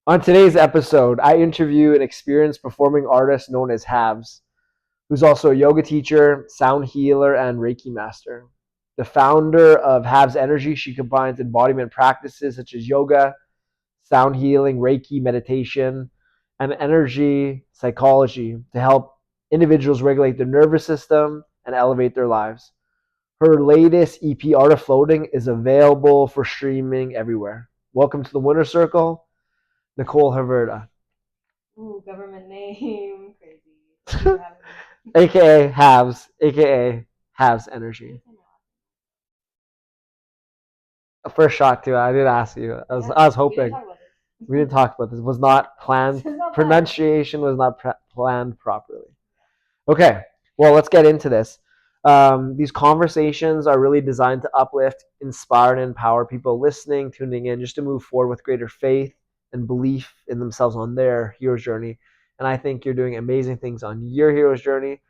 On today's episode, I interview an experienced performing artist known as Havs, who's also a yoga teacher, sound healer, and Reiki master. The founder of HAVSnrgy, she combines embodiment practices such as yoga, sound healing, Reiki, meditation, and energy psychology to help individuals regulate their nervous system and elevate their lives. Her latest EP, Art of Floating, is available for streaming everywhere. Welcome to the Winner Circle, Nicole Haverda. Ooh, government name. Crazy. Thank you for having me. AKA Halves, AKA HAVSnrgy. First shot too. I did ask you. I was We didn't hoping. talk about this. We didn't talk about this. It was not planned. This is not planned. Pronunciation was not planned properly. Okay. Well, let's get into this. These conversations are really designed to uplift, inspire, and empower people listening, tuning in, just to move forward with greater faith and belief in themselves on their hero's journey. And I think you're doing amazing things on your hero's journey.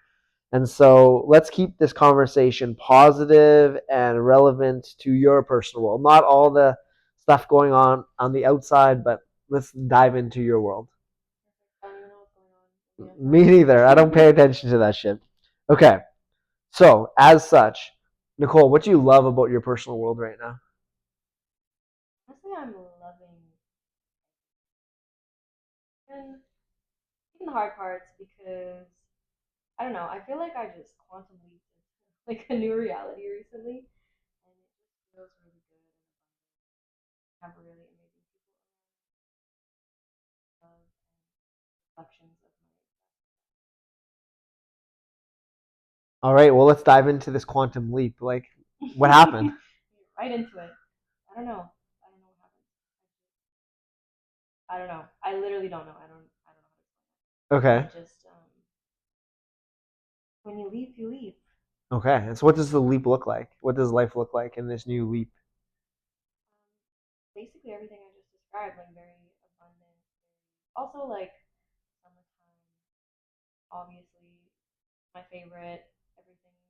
And so let's keep this conversation positive and relevant to your personal world. Not all the stuff going on the outside, but let's dive into your world. I don't even know what's going on. Me neither. I don't pay attention to that shit. Okay. So, as such, Nicole, what do you love about your personal world right now? Honestly, I'm loving even even the hard parts because I don't know. I feel like I just quantum leaped into like a new reality recently, and it just feels really good. And have really amazing people around, and reflections of my. All right, well, let's dive into this quantum leap. Like, what happened? Right into it. I don't know. I don't know what happened. I don't know. I literally don't know. I don't know how Okay. to explain it. I just when you leap, you leap. Okay. And so, what does the leap look like? What does life look like in this new leap? Basically everything I just described, like very abundant. Also like summertime, obviously my favorite. Everything's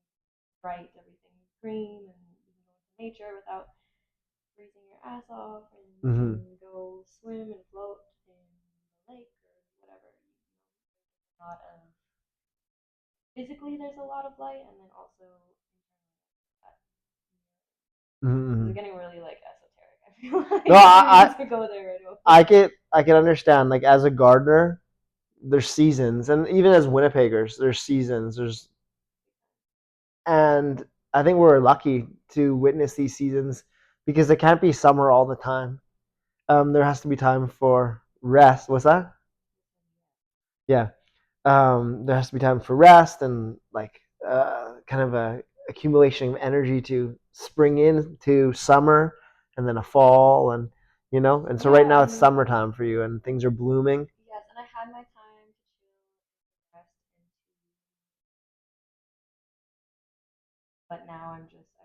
bright, everything's green, and you can go into nature without freezing your ass off, and you Mm-hmm. can go swim and float in the lake or whatever. There's a lot of physically there's a lot of light, and then also that. This Mm-hmm. is getting really like esoteric. I feel like No, I don't even need to go there right away. I can understand. Like as a gardener, there's seasons, and even as Winnipeggers, there's seasons. And I think we're lucky to witness these seasons because it can't be summer all the time. There has to be time for rest. What's that? Yeah. There has to be time for rest and like kind of a accumulation of energy to spring into summer and then a fall and and so right Yeah, now it's and summertime for you and things are blooming. yes, and I had my time to chill, rest, and but now I'm just I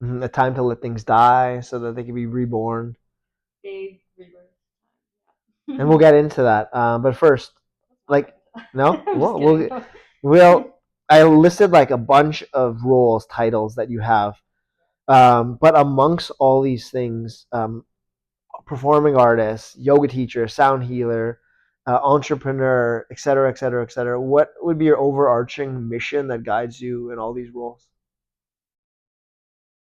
feel A time to let things die so that they can be reborn, big rebirth and we'll time. get into that. But first, Let's not like, get into that. no, I'm just well, kidding. we'll. I listed like a bunch of roles, titles that you have, but amongst all these things, performing artist, yoga teacher, sound healer, entrepreneur, et cetera, et cetera, et cetera. What would be your overarching mission that guides you in all these roles?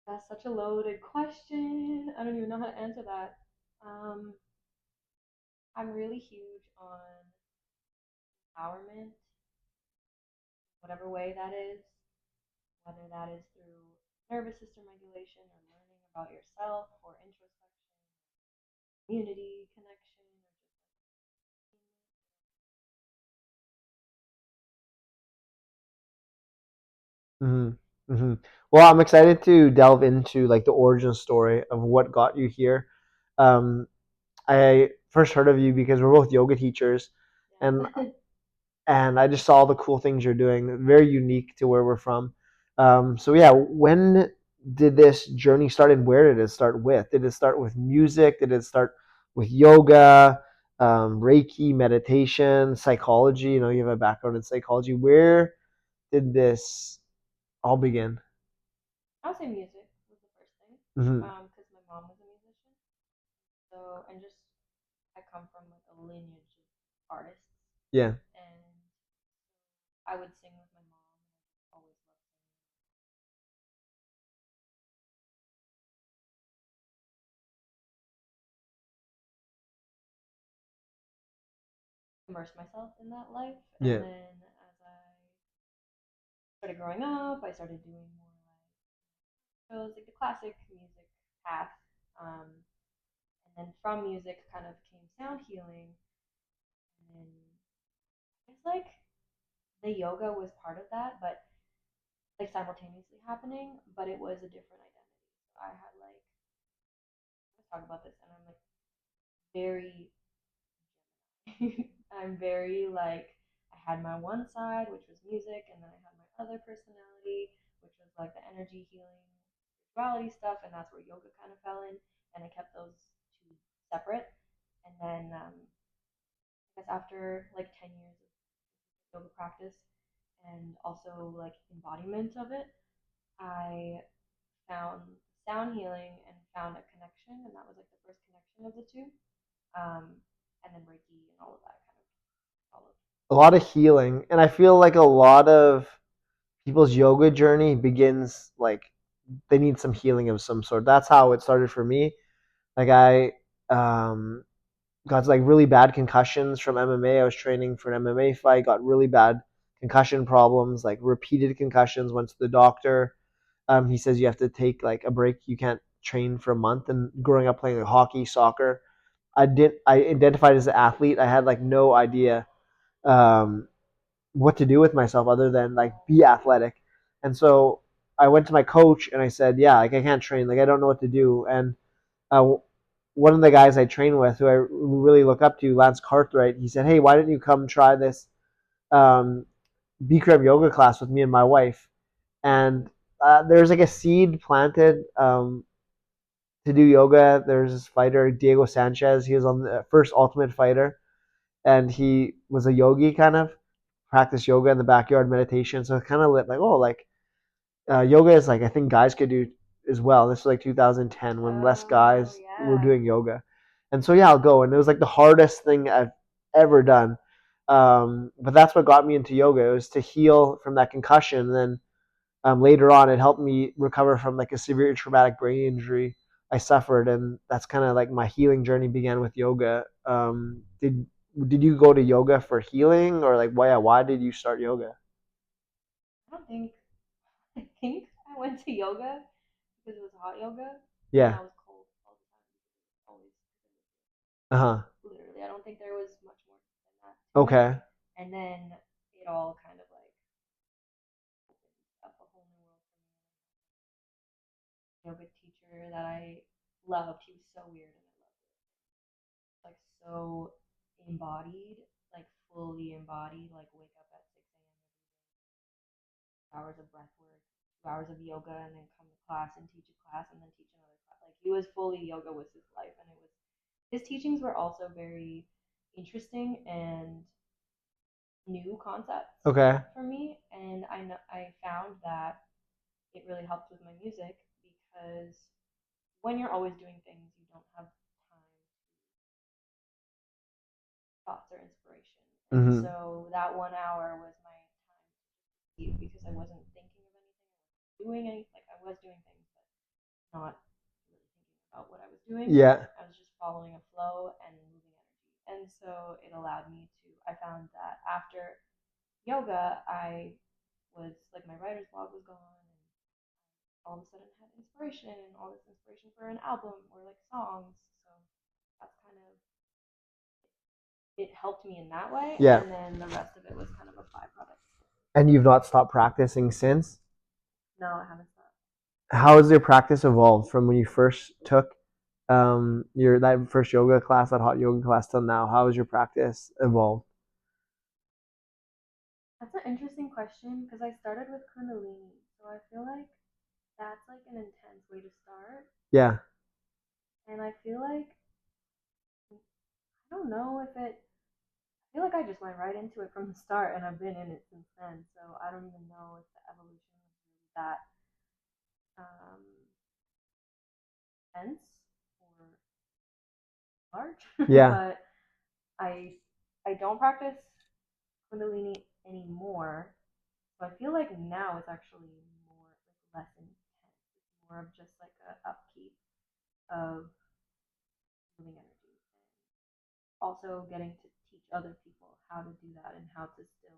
That's such a loaded question. I don't even know how to answer that. Um, I'm really huge on empowerment, whatever way that is, whether that is through nervous system regulation or learning about yourself or introspection, community connection, or just hmm hmm Well, I'm excited to delve into like the origin story of what got you here. Um, I first heard of you because we're both yoga teachers, and yeah. and I just saw all the cool things you're doing, very unique to where we're from. So yeah, when did this journey start, and where did it start with? Did it start with music? Did it start with yoga, Reiki, meditation, psychology? You know, you have a background in psychology. Where did this all begin? I would say music was the first thing, Hmm because my mom was a musician. So and just I come from like a lineage of artists, Yeah. and I would sing with my mom, and I always loved singing, immerse myself in that life. And Yeah. then as I started growing up, I started doing more like shows, like the classic music path. Um, and then from music kind of came sound healing, and it's like the yoga was part of that, but like simultaneously happening, but it was a different identity. So I had like, let's talk about this, and I'm like very I'm very like, I had my one side, which was music, and then I had my other personality, which was like the energy healing, spirituality stuff, and that's where yoga kind of fell in. And I kept those two separate. And then I guess after like 10 years of yoga practice and also like embodiment of it, I found sound healing and found a connection, and that was like the first connection of the two. And then Reiki and all of that kind of followed. A lot of healing, and I feel like a lot of people's yoga journey begins like they need some healing of some sort. That's how it started for me. Like I got like really bad concussions from MMA. I was training for an MMA fight, got really bad concussion problems, like repeated concussions. Went to the doctor. He says you have to take like a break. You can't train for a month. And growing up playing like hockey, soccer, I identified as an athlete. I had like no idea um, what to do with myself other than like be athletic. And so I went to my coach and I said, yeah, like I can't train, like I don't know what to do. And uh, one of the guys I train with, who I really look up to, Lance Cartwright, he said, hey, why don't you come try this um, Bikram yoga class with me and my wife? And there's like a seed planted to do yoga. There's this fighter, Diego Sanchez. He was on the first Ultimate Fighter, and he was a yogi kind of, practice yoga in the backyard, meditation. So it kind of lit like, oh, like yoga is like I think guys could do as well. This was like 2010 when less Oh guys were yeah. doing yoga, and so yeah, I'll go. And it was like the hardest thing I've ever done. But that's what got me into yoga. It was to heal from that concussion. And then later on, it helped me recover from like a severe traumatic brain injury I suffered, and that's kind of like my healing journey began with yoga. Did you go to yoga for healing, or like why did you start yoga? I don't think I think I went to yoga because it was hot yoga and Yeah. I was cold all the time because it was always Uh huh. literally. I don't think there was much more than that to it. Okay. And then it all kind of like opened up a whole new world for me. Yoga teacher that I loved, he was so weird and I loved it. Like so embodied, like fully embodied, like wake up at 6 a.m. 2 hours of breath work, 2 hours of yoga, and then come to class and teach a class and then teach another class. Like he was fully yoga was his life, and it was his teachings were also very interesting and new concepts Okay. for me. And I found that it really helped with my music because when you're always doing things, you don't have time, thoughts, or inspiration. And Mm-hmm. so that 1 hour was my time to eat because I wasn't thinking of anything, doing anything. Like I was doing things, but not really thinking about what I was doing. Yeah. I was just following a flow and moving energy. And so it allowed me to, I found that after yoga, I was like, my writer's blog was gone. And all of a sudden had inspiration and all this inspiration for an album or like songs. So that's kind of, it helped me in that way. Yeah. And then the rest of it was kind of a byproduct. And you've not stopped practicing since? No, I haven't stopped. How has your practice evolved from when you first took your that first yoga class, that hot yoga class, till now? How has your practice evolved? That's an interesting question because I started with Kundalini. So I feel like that's like an intense way to start. Yeah. And I feel like, I don't know if it, I feel like I just went right into it from the start and I've been in it since then. So I don't even know if the evolution was really that um, intense or large. Yeah. But I I don't practice Kundalini anymore. So I feel like now it's actually more like less intense. It's more of just like a upkeep of moving energy, and also getting to teach other people how to do that and how to still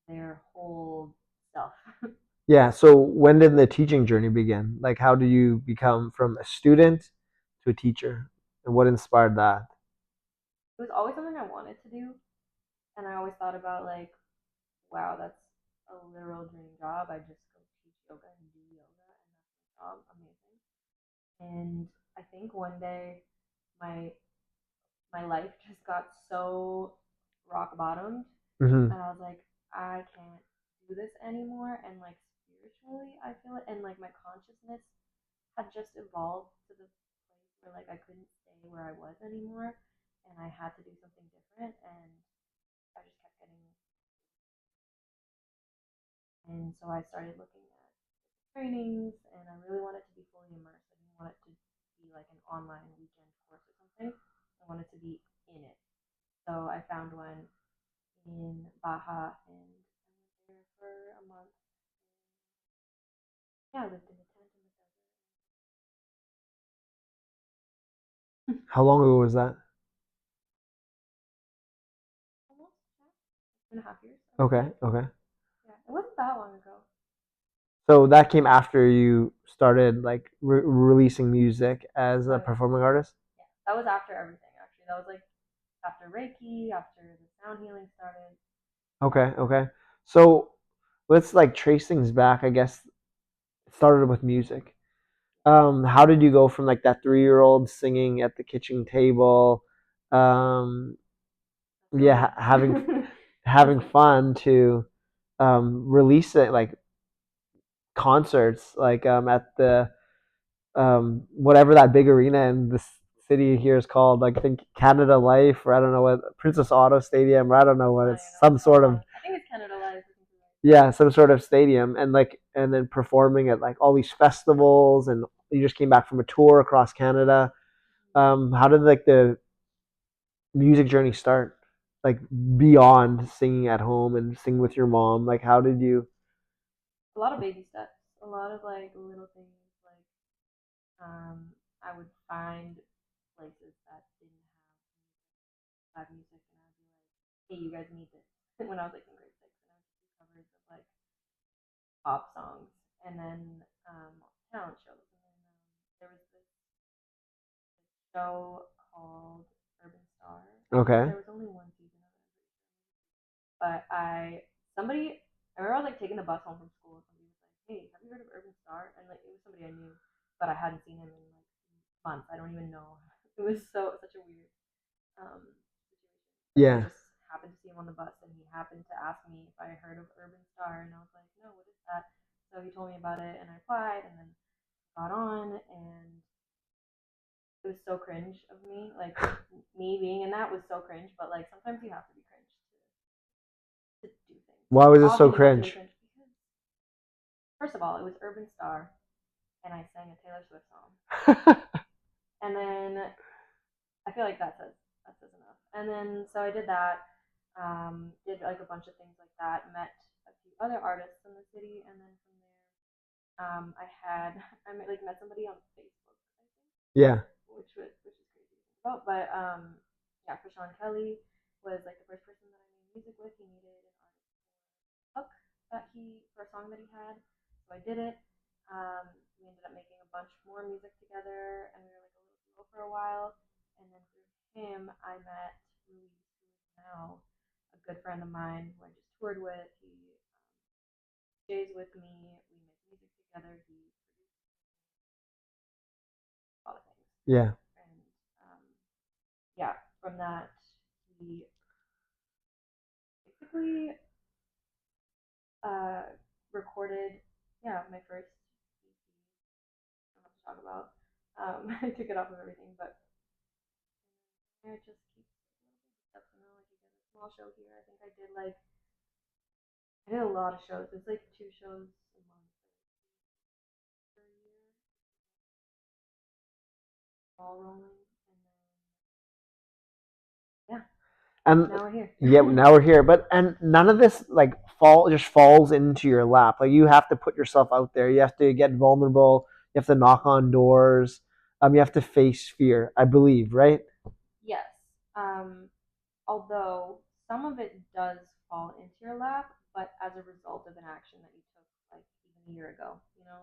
their whole self. Yeah. So when did the teaching journey begin? Like, how do you become from a student to a teacher, and what inspired that? It was always something I wanted to do, and I always thought about like, wow, that's a literal dream job. I just go teach yoga and do yoga, and that's my job. Amazing. And I think one day my my life just got so rock bottomed, Hmm. and I was like, I can't do this anymore. And like spiritually, I feel it, and like my consciousness had just evolved to the place where like I couldn't stay where I was anymore, and I had to do something different. And I just kept getting, and so I started looking at trainings, and I really wanted to be fully immersed. I didn't want it to be like an online weekend course or something. I wanted to be in it. So I found one in Baja, and I went there for a month. Yeah, I lived in a tent in the desert. How long ago was that? Almost, yeah. 2.5 years, I would say. Okay. Okay. Yeah, it wasn't that long ago. So that came after you started like releasing music as Oh a yeah, performing artist. yeah. That was after everything. Actually, that was like after Reiki, after the sound healing started. Okay. Okay. So let's like trace things back. I guess it started with music. How did you go from like that 3-year-old singing at the kitchen table, um, That's yeah, really having fun to release it like concerts, like at the whatever that big arena in the city here is called, like I think Canada Life, or I don't know what, Princess Auto Stadium, or I don't know what I don't it's, even know what some it's called, sort of, but I think it's Canada Life. I think you're right. yeah, some sort of stadium, and like and then performing at like all these festivals, and you just came back from a tour across Canada. How did like the music journey start? Like beyond singing at home and singing with your mom, like how did you? A lot of baby steps, a lot of like little things. Like I would find places that didn't have music, and I'd be like, "Hey, you guys need this." When I was like in grade six, and I would just do covers of like pop songs, and then talent shows, and then there was this show called Urban Star. I think Okay. there was only one season of it, but I remember I was like taking the bus home from school, and somebody was like, "Hey, have you heard of Urban Star?" And like it was somebody I knew, but I hadn't seen him in like months. I don't even know. It was such a weird situation. And then I Yeah. just happened to see him on the bus, and he happened to ask me if I heard of Urban Star, and I was like, "No, what is that?" So he told me about it, and I applied, and then got on, and it was so cringe of me. Like me being in that was so cringe, but like sometimes you have to be cringe to do things. Why was it so Obviously meant to be cringe? cringe because first of all, it was Urban Star, and I sang a Taylor Swift song, and then I feel like that says enough. And then so I did that, did like a bunch of things like that, met a few other artists in the city, and then from there, I met somebody on Facebook, I think, Yeah. which is crazy to think about. But yeah, for Sean Kelly was like the first person that I made music with. He needed an artist hook for a song that he had, so I did it. We ended up making a bunch more music together, and we were like a little duo for a while. And then through him, I met Ruiz, who is now a good friend of mine who I just toured with. He stays with me. We make music together. He produces a lot of things, Yeah. and yeah, from that, he basically uh, recorded, yeah, my first EP. I don't have to talk about. I took it off of everything, but I just keep steps. Like you get a small show here. I think I did a lot of shows. It's like 2 shows a month per year, all rolling, and then yeah. And Now we're here. yeah, now we're here. But and none of this like falls into your lap. Like you have to put yourself out there. You have to get vulnerable. You have to knock on doors. You have to face fear. I believe, right? Yes. Um, Although some of it does fall into your lap, but as a result of an action that you took like even a year ago.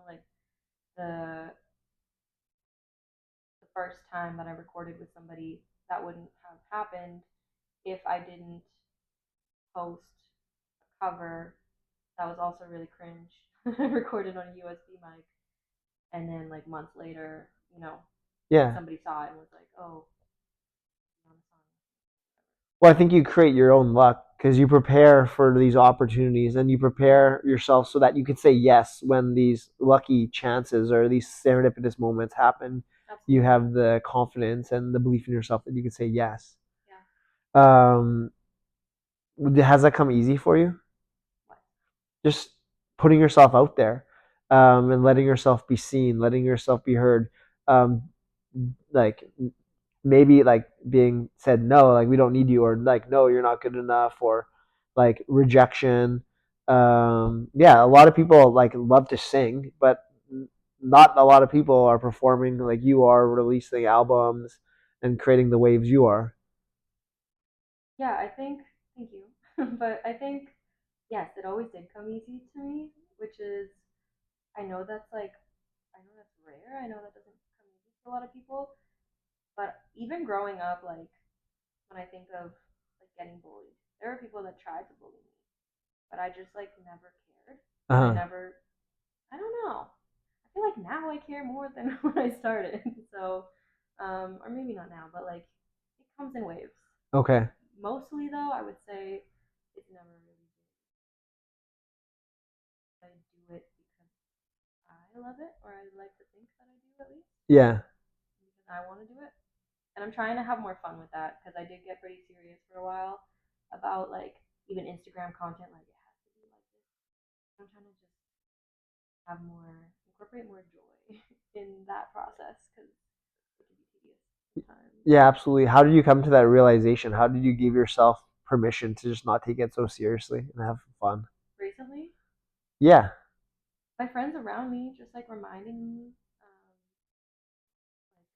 Like the the first time that I recorded with somebody, that wouldn't have happened if I didn't post a cover that was also really cringe. I recorded on a USB mic, and then like months later, Yeah. somebody saw it and was like, "Oh, you're on a song." Well, I think you create your own luck because you prepare for these opportunities and you prepare yourself so that you can say yes when these lucky chances or these serendipitous moments happen. You Absolutely. have the confidence and the belief in yourself that you can say yes. Yeah. Um, has that come easy for you? What? Just putting yourself out there, and letting yourself be seen, letting yourself be heard. Um, like maybe like being said no, like we don't need you, or like no, you're not good enough, or like rejection. Yeah, a lot of people like love to sing, but not a lot of people are performing like you are, releasing albums and creating the waves you are. Yeah, I think. Thank you. But I think yes, it always did come easy to me, which is I know that's like I know that's rare. I know that doesn't come easy to a lot of people. But even growing up, like when I think of like getting bullied, there were people that tried to bully me, but I just like never cared, and I Uh-huh. never. I don't know. I feel like now I care more than when I started. So, or maybe not now, but like it comes in waves. Okay. Mostly though, I would say it's never really I do it because I love it, or I like to think that I do at least Yeah. because I want to do it. And I'm trying to have more fun with that because I did get pretty serious for a while about like even Instagram content, like it has to be like this. I'm trying to just incorporate more joy in that process because it can be tedious sometimes. Yeah, absolutely. How did you come to that realization? How did you give yourself permission to just not take it so seriously and have fun? Recently, Yeah. my friends around me just like reminding me, like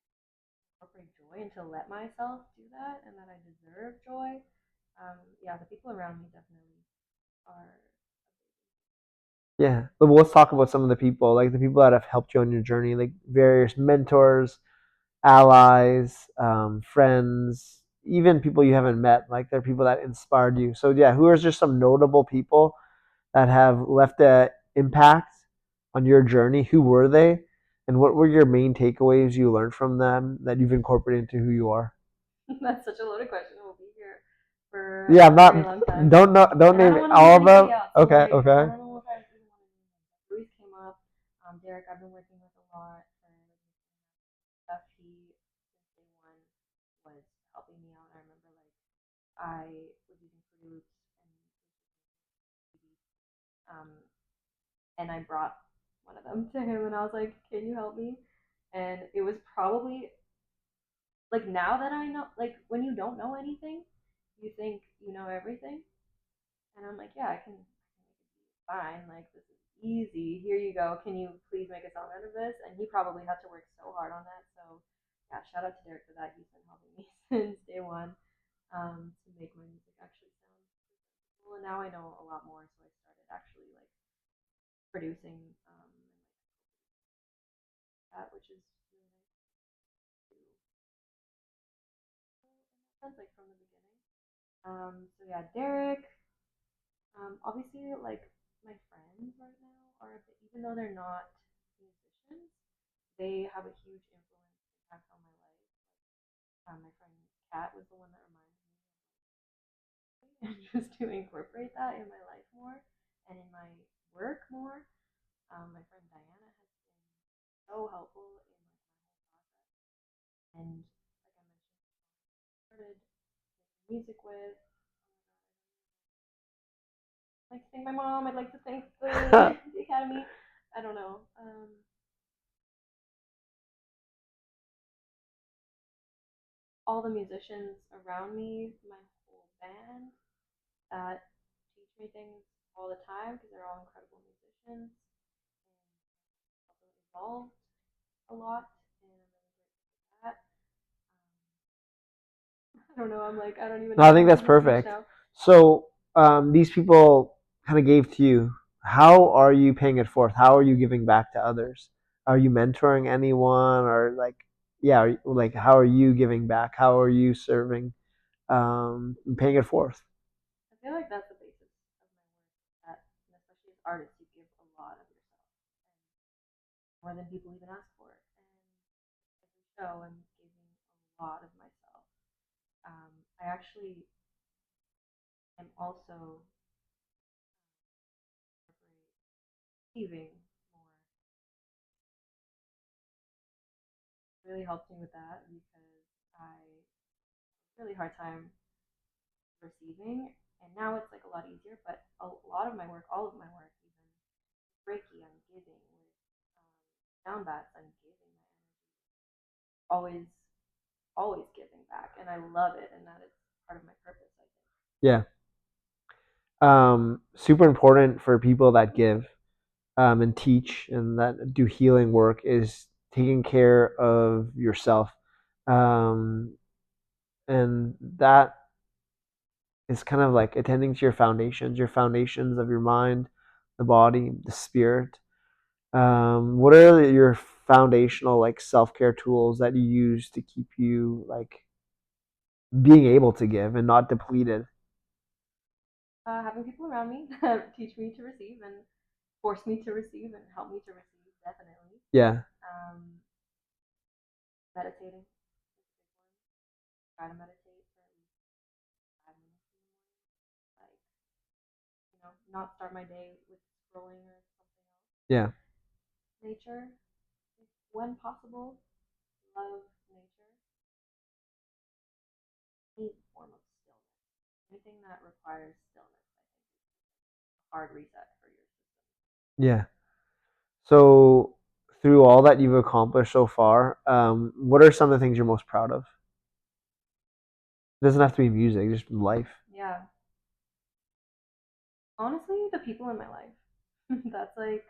incorporate joy and to let myself do that and that I deserve joy. Yeah, the people around me definitely are. Yeah. But let's talk about some of the people, like the people that have helped you on your journey, like various mentors, allies, friends, even people you haven't met. Like they're people that inspired you. So yeah, who are just some notable people that have left an impact on your journey? Who were they? And what were your main takeaways you learned from them that you've incorporated into who you are? That's such a loaded question. We'll be here for Yeah, I'm a very not. long time. Don't know. Don't And I name don't want to leave all of anybody them. out, so Okay. like I Okay. don't know if I even want to name them. Luis came up. Derek, I've been working with a lot for stuff. He since day one was helping me out. I remember like I was using fruits um, and I brought one of them to him, and I was like, "Can you help me?" And it was probably like now that I know, like when you don't know anything, you think you know everything, and I'm like, "Yeah, I can fine. Like this is easy. Here you go. Can you please make a song out of this?" And he probably had to work so hard on that. So yeah, shout out to Derek for that. He's been helping me since day one to make my music actually sound cool. And now I know a lot more, so I started actually like producing that, which is really nice to in that sense, like from the beginning. So yeah, Derek. Obviously, like my friends right now are even though they're not musicians, they have a huge influence impact on my life. My friend Kat was the one that reminded me and just to incorporate that in my life more and in my work more. My friend Diana has been so helpful in like my whole process. And like I mentioned, I started making music with. I'd like to thank my mom. I'd like to thank the academy. I don't know. All the musicians around me, my whole band that teach me things all the time because they're all incredible musicians and also evolved a lot, and I'm really grateful for that. I don't know. I'm like, I don't even No, know I how think to that's give a speech perfect. now. So these people kind of gave to you. How are you paying it forth? How are you giving back to others? Are you mentoring anyone, or like, yeah, like how are you giving back? How are you serving, and paying it forth? I feel like that's the basis of my work. That, and especially as artists, you give a lot of yourself, and more than people even ask for. And every show, I'm giving a lot of myself. I actually am also receiving more. Really helped me with that because I really hard time receiving, and now it's like a lot easier. But a lot of my work, all of my work, even reiki, I'm giving with sound baths, I'm giving my energy, always, always giving back, and I love it, and that is part of my purpose, I think. Yeah. Super important for people that give, and teach and that do healing work is taking care of yourself. Um, and that is kind of like attending to your foundations of your mind, the body, the spirit. What are your foundational like self care tools that you use to keep you like being able to give and not depleted? Having people around me that teach me to receive and force me to receive and help me to receive, definitely. Yeah, Um, Meditating, try to meditate for at least 5 minutes in the morning. Like, not start my day with scrolling or something else. yeah, Nature, when possible, love nature. Any form of stillness. Anything that requires stillness, I think, is a hard reset for your system. yeah. So through all that you've accomplished so far, what are some of the things you're most proud of? It doesn't have to be music, just life. Yeah, honestly, the people in my life. That's like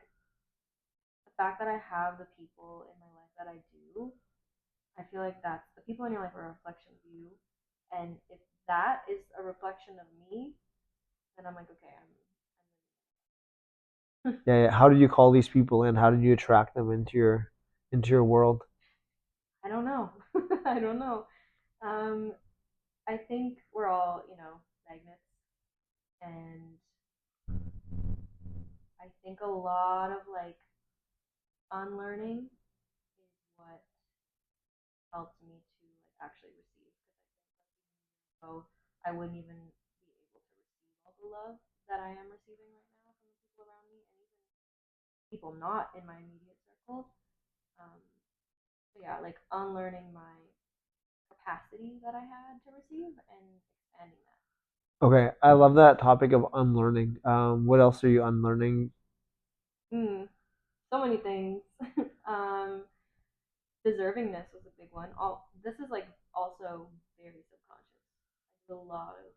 the fact that I have the people in my life that I do. I feel like that's the people in your life are a reflection of you, and if that is a reflection of me, then I'm like, okay, I'm Yeah, yeah. How did you call these people in? How did you attract them into your world? I don't know. I don't know. Um, I think we're all, magnets, and I think a lot of like unlearning is what helped me to like actually receive. Because I think like, I wouldn't even be able to receive all the love that I am receiving right now from the people around me, and even people not in my immediate circle. Um, so yeah, like unlearning my capacity that I had to receive and expanding that. Okay, I love that topic of unlearning. What else are you unlearning? Mm, so many things. um, Deservingness was a big one. All this is like also very subconscious. I do a lot of like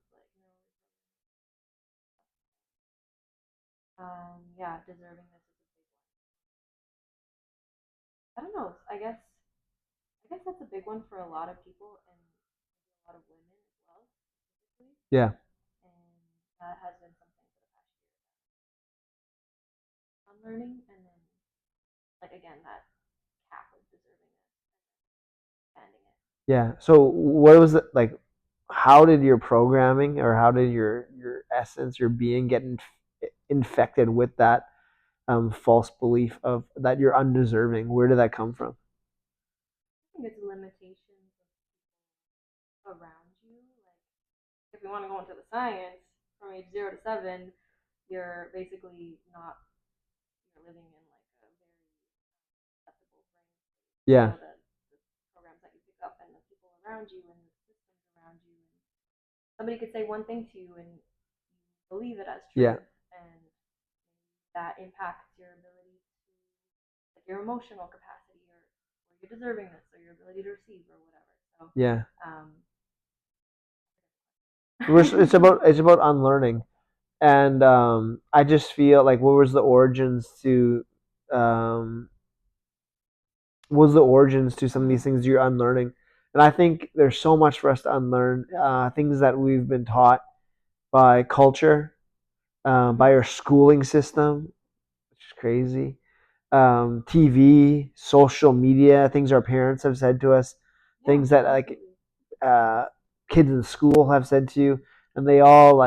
yeah, deservingness is a big one. I don't know. I guess that's a big one for a lot of people and a lot of women as well, specifically. Yeah, And that has been something for the past year on learning, and then like again that cap of deservingness and expanding it. yeah. So what was it like? How did your programming or how did your essence, your being get infected with that false belief of that you're undeserving? Where did that come from? I think it's limitations around you. Like if we want to go into the science, from age 0 to 7, you're basically not you're living in like a very susceptible brain state. Yeah, So the programs that you pick up and the people around you and the systems around you, and somebody could say one thing to you and you believe it as yeah, truth, and that impacts your ability to like your emotional capacity or your deservingness or your ability to receive or whatever. So yeah. um, It's about unlearning, and I just feel like um, what was the origins to some of these Mm-hmm. things you're unlearning, and I think there's so much for us to unlearn, things that we've been taught by culture, by Mm-hmm. our schooling system, which is crazy. TV, social media, things our parents have said to us, Yeah, things that like absolutely. uh, kids in school have said to you, and they all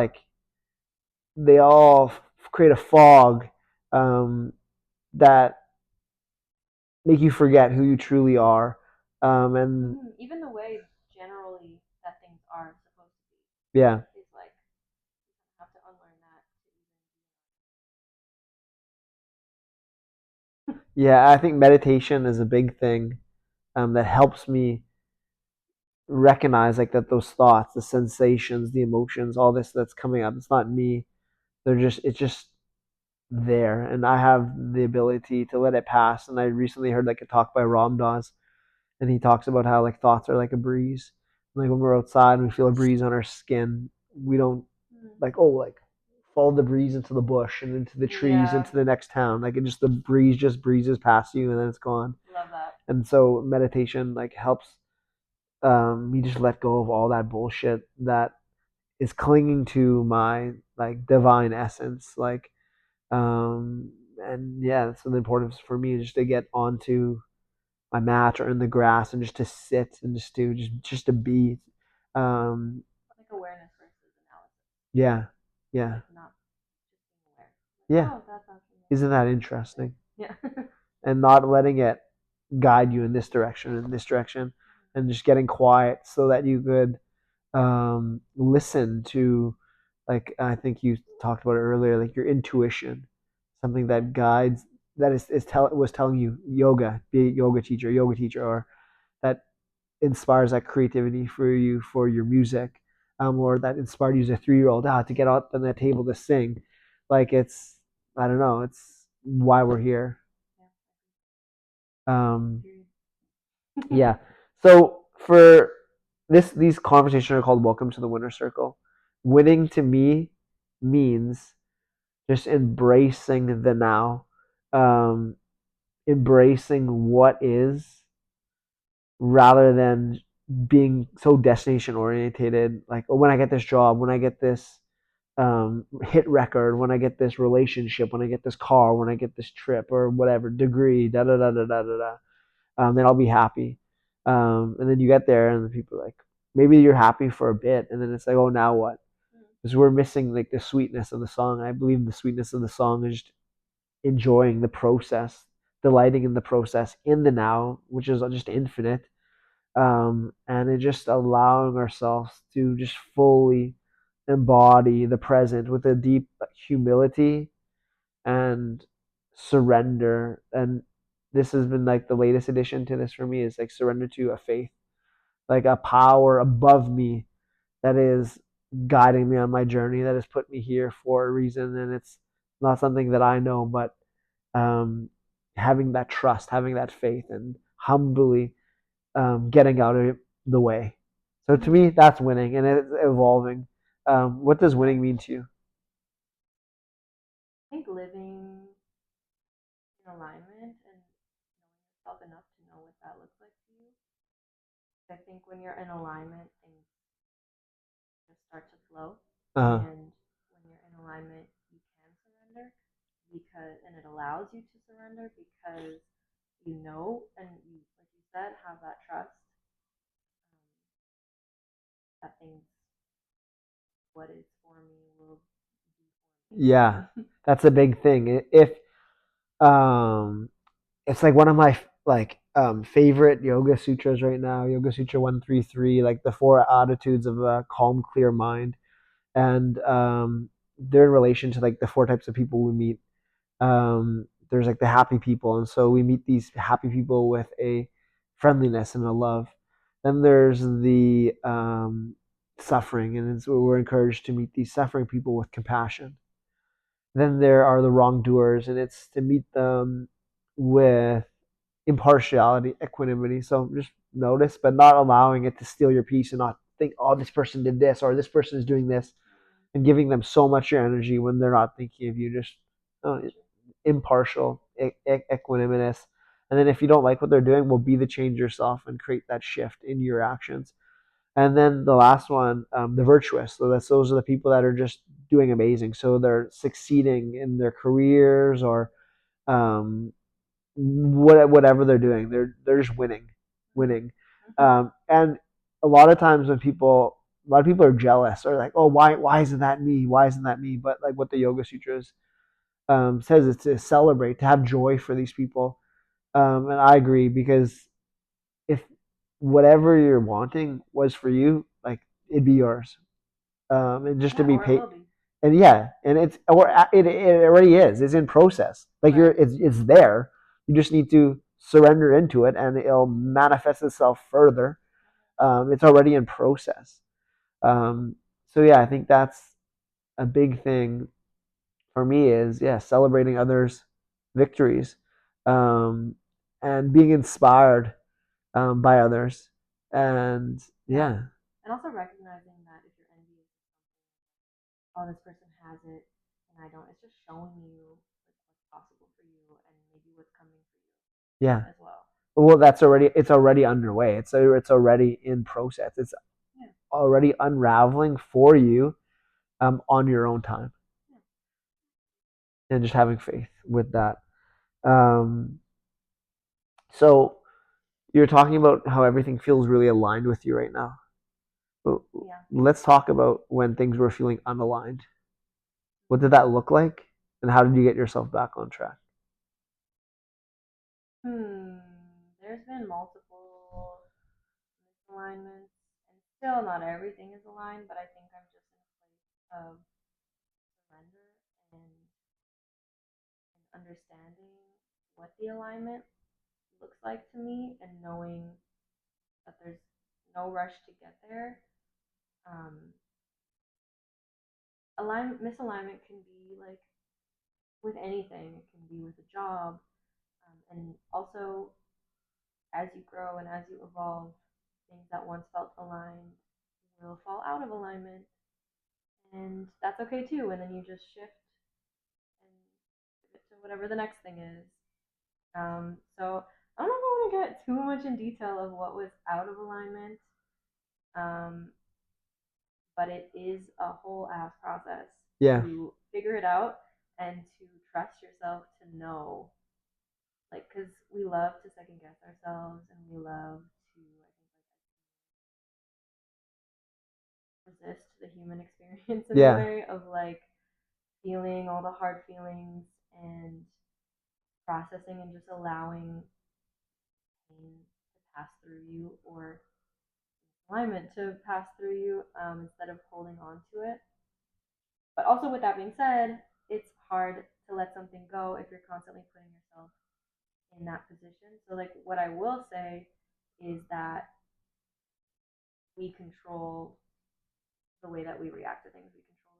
create a fog, um, that make you forget who you truly are. And Mm-hmm. Even the way generally that things are supposed to yeah, be is like you have to unlearn that to even. yeah, I think meditation is a big thing, that helps me recognize like that those thoughts, the sensations, the emotions, all this that's coming up. It's not me. It's just there, and I have the ability to let it pass. And I recently heard like a talk by Ram Dass, and he talks about how like thoughts are like a breeze. Like when we're outside and we feel a breeze on our skin, we don't like, oh, like follow the breeze into the bush and into the Mm-hmm. trees Yeah, into the next town. Like it just the breeze just breezes past you and then it's gone. love that. And so meditation like helps, me just let go of all that bullshit that is clinging to my like divine essence. Like, and yeah, so the importance for me is just to get onto my mat or in the grass and just to sit and just to be. Um, Like awareness versus analysis. yeah, yeah, Like not just being aware. Like, yeah. oh, that's actually Isn't that interesting. interesting? Yeah. And not letting it guide you in this direction, and just getting quiet so that you could, listen to, like I think you talked about it earlier, like your intuition, something that guides, that was telling you yoga, be a yoga teacher, or that inspires that creativity for you for your music, or that inspired you as a 3 year old to get out on that table to sing. Like it's, I don't know, it's why we're here. Yeah. Um, Period. yeah. So for these conversations are called "Welcome to the Winner Circle." Winning to me means just embracing the now, um, embracing what is, rather than being so destination orientated. Like, oh, when I get this job, when I get this, hit record, when I get this relationship, when I get this car, when I get this trip or whatever degree, da da da da da da da, then I'll be happy. And then you get there, and the people are like, maybe you're happy for a bit, and then it's like, oh, now what? Because we're missing like the sweetness of the song. I believe the sweetness of the song is just enjoying the process, delighting in the process, in the now, which is just infinite, and it just allowing ourselves to just fully embody the present with a deep humility and surrender. And this has been like the latest addition to this for me is like surrender to a faith, like a power above me that is guiding me on my journey, that has put me here for a reason. And it's not something that I know, but, um, having that trust, having that faith, and humbly, getting out of the way. So to Mm-hmm. me, that's winning, and it's evolving. What does Yeah. winning mean to you? I think living in alignment and knowing yourself enough to know what that looks like to you. I think when you're in alignment, things just start to flow. Uh, And when you're in alignment, you can surrender because, and it allows you to surrender because you know, and you, like you said, have that trust, that things, what is for me will be yeah, for me. that's a big thing. If, um, it's like one of my like, favorite yoga sutras right now, Yoga Sutra 133, like the four attitudes of a calm, clear mind, and, they're in relation to like the four types of people we meet. There's like the happy people, and so we meet these happy people with a friendliness and a love. Then there's the, suffering, and so we're encouraged to meet these suffering people with compassion. Then there are the wrongdoers, and it's to meet them with impartiality, equanimity. So just notice, but not allowing it to steal your peace and not think, oh, this person did this or this person is doing this, and giving them so much of your energy when they're not thinking of you, just uh, impartial, equanimous. And then if you don't like what they're doing, well, be the change yourself and create that shift in your actions. And then the last one, the virtuous. So those are the people that are just doing amazing. So they're succeeding in their careers or um, whatever they're doing. They're just winning. And a lot of times when a lot of people are jealous or like, oh, why isn't that me? Why isn't that me? But like what the Yoga Sutras says, is to celebrate, to have joy for these people. And I agree because if whatever you're wanting was for you, like it'd be yours. And just to Yeah, be or it paid, will be. and yeah, and it already is. It's in process. Like Right. it's there. You just need to surrender into it, and it'll manifest itself further. It's already in process. So yeah, I think that's a big thing for me is yeah, celebrating others' victories, um, and being inspired by others, and Yeah. yeah, And also recognizing that if you're envious, oh, this person has it and I don't, it's just showing you like what's possible for you and maybe what's coming for you yeah. as well. Well, it's already underway. It's already in process. It's Yeah. already unraveling for you on your own time, Yeah. and just having faith with that. Um, so you're talking about how everything feels really aligned with you right now. But Yeah. let's talk about when things were feeling unaligned. What did that look like, and how did you get yourself back on track? Hmm. There's been multiple misalignments, and still not everything is aligned, but I think I'm just in a place of surrender and understanding what the alignment looks like to me and knowing that there's no rush to get there. Um, misalignment can be like with anything. It can be with a job, and also as you grow and as you evolve, things that once felt aligned will fall out of alignment, and that's okay too. And then you just shift and pivot to whatever the next thing is. So I don't know if I want to get too much in detail of what was out of alignment, um, but it is a whole ass process Yeah, to figure it out and to trust yourself to know. Like, because we love to second guess ourselves and we love to, I think, like, resist the human experience in a yeah, way of like feeling all the hard feelings and processing and just allowing pain to pass through you or alignment to pass through you, instead of holding on to it. But also, with that being said, it's hard to let something go if you're constantly putting yourself in that position. So, like, what I will say is that we control the way that we react to things. We control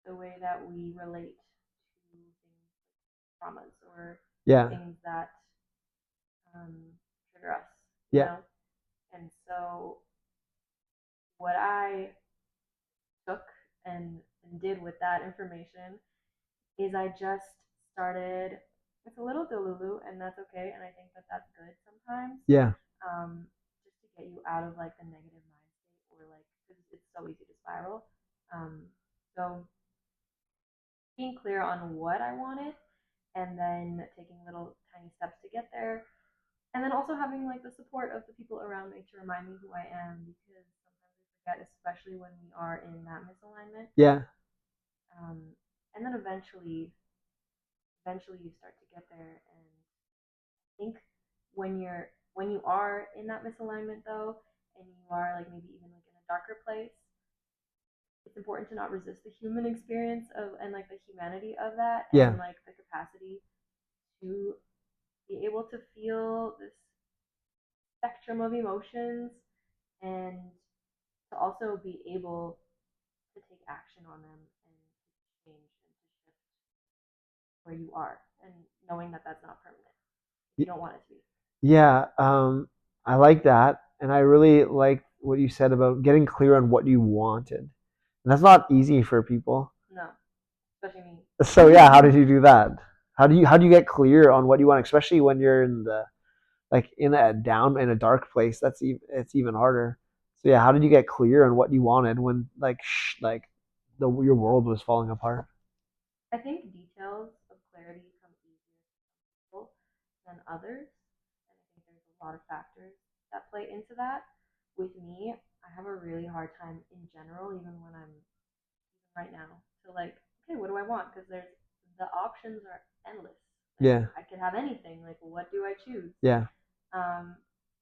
the way that we relate to things, traumas or yeah, things that um, trigger us. You yeah, know, and so what I took and did with that information is I just started. It's a little delulu, and that's okay. And I think that that's good sometimes, yeah, um, just to get you out of like the negative mind state or like because it's so easy to spiral. Um, so being clear on what I wanted, and then taking little tiny steps to get there, and then also having like the support of the people around me to remind me who I am because sometimes we forget, especially when we are in that misalignment. yeah, And then eventually you start to get there. And I think when you are in that misalignment though, and you are like maybe even like in a darker place, it's important to not resist the human experience of and like the humanity of that yeah, and like the capacity to be able to feel this spectrum of emotions and to also be able to take action on them and to change and to shift where you are and knowing that that's not permanent if you don't want it to be. yeah. I like that. and I really like what you said about getting clear on what you wanted. And that's not easy for people. No, especially me. So yeah, how did you do that? How do you get clear on what you want, especially when you're in the like in a dark place? It's even harder. So yeah, how did you get clear on what you wanted when like your world was falling apart? I think details of clarity come easier to people than others, and I think there's a lot of factors that play into that. With me, I have a really hard time in general, even when I'm even right now, to like, okay, what do I want? Because there's the options are endless. Like Yeah, I could have anything. Like what do I choose? yeah, Um,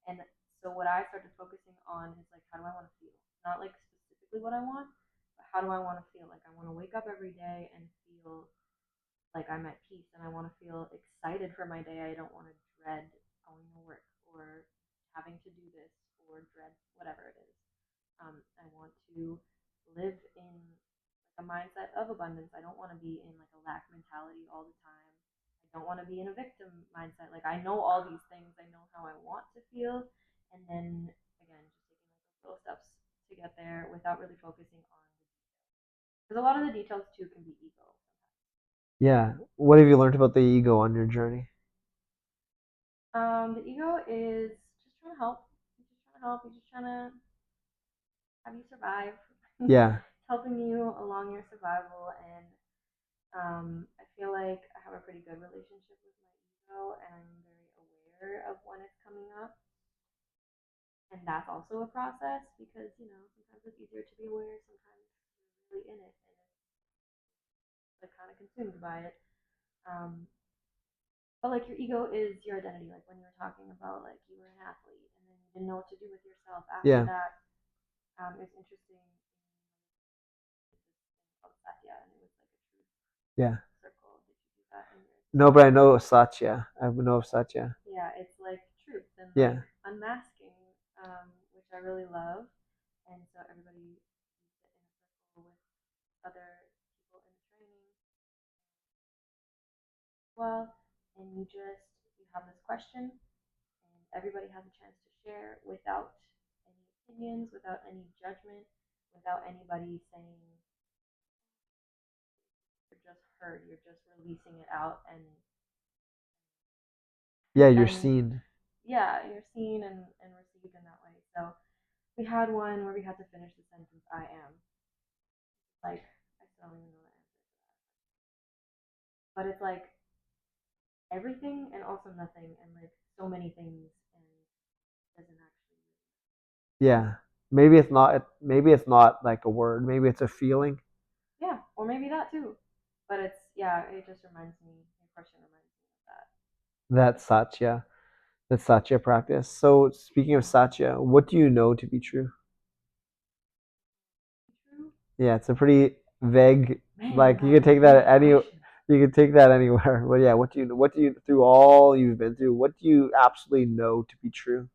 and so what I started focusing on is like, how do I want to feel? Not like specifically what I want, but how do I want to feel? Like I want to wake up every day and feel like I'm at peace, and I want to feel excited for my day. I don't want to dread going to work or having to do this or dread whatever it is. I want to live in like a mindset of abundance. I don't want to be in like a lack mentality all the time. I don't want to be in a victim mindset. Like I know all these things. I know how I want to feel, and then again, just taking like those little steps to get there without really focusing on because a lot of the details too can be ego. yeah. What have you learned about the ego on your journey? The ego is just trying to help. He's just trying to help. He's just trying to have you survive. Yeah, It's helping you along your survival, and I feel like I have a pretty good relationship with my ego, and I'm very aware of when it's coming up. And that's also a process because sometimes it's easier to be aware, sometimes you're really in it, and it's like kind of consumed by it. Um, but like your ego is your identity. Like when you were talking about like you were an athlete, and then you didn't know what to do with yourself after yeah, that. It's interesting called Satya, and it was like a truth yeah. circle. Did you do that in yours as No, but well? I know Satya. I know of Satya. Yeah, it's like truth and like Yeah, unmasking, which I really love. And so everybody sit in a circle with other people in the training as well, and you have this question, and everybody has a chance to share without any opinions, without any judgment, without anybody saying you're just heard, you're just releasing it out, and yeah. You're then seen. yeah, you're seen and received in that way. So we had one where we had to finish the sentence I am. Like I still don't even know the answer to that. But it's like everything and also nothing and like so many things and doesn't actually Yeah. Maybe it's not. Maybe it's not like a word. Maybe it's a feeling. yeah, or maybe that too. But it's yeah, it just reminds me your question reminds me of that. That's Satya. That's Satya practice. So speaking of Satya, what do you know to be true? True? Yeah, it's a pretty vague. Man, Like you that's could a take big that any. question. You could take that anywhere. But yeah, what do you through all you've been through? What do you absolutely know to be true?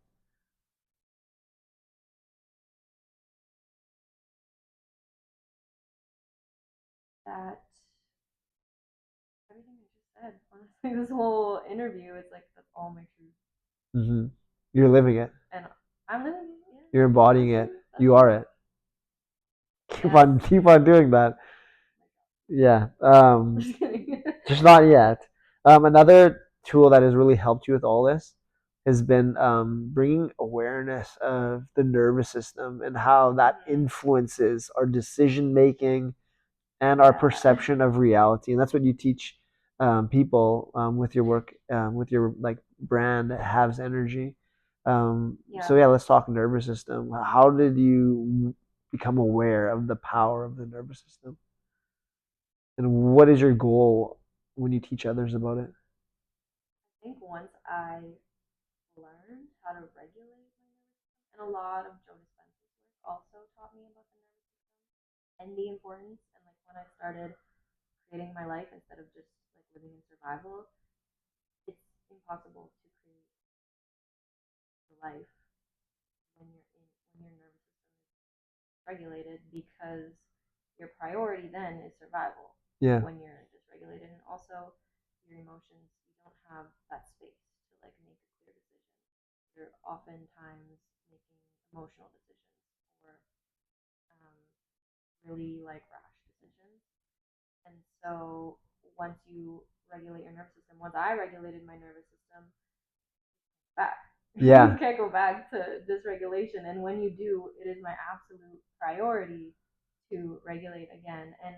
That everything I just said, honestly, this whole interview, it's like that's all my truth. Hmm. You're living it. And I'm living it, yeah. You're embodying That's it. true. That's You are true. it. Keep Yes. on keep on doing that. Yeah. Just kidding. Just not yet. Another tool that has really helped you with all this has been bringing awareness of the nervous system and how that Mm-hmm. influences our decision making and our Yeah. perception of reality. And that's what you teach people with your work, with your like brand, HAVSnrgy. So Yeah. yeah, let's talk nervous system. How did you become aware of the power of the nervous system? And what is your goal when you teach others about it? I think once I learned how to regulate my nervous system, and a lot of Joe Dispenza's work also taught me about the nervous system and the importance. And like when I started creating my life instead of just like living in survival, it's impossible to create a life when your nervous system is regulated because your priority then is survival Yeah, when you're dysregulated, and also your emotions, you don't have that space to like make a clear decision. You're oftentimes making emotional decisions or um, really like rash decisions. And so once you regulate your nervous system, once I regulated my nervous system, back. You Yeah. can't go back to dysregulation. And when you do, it is my absolute priority to regulate again. And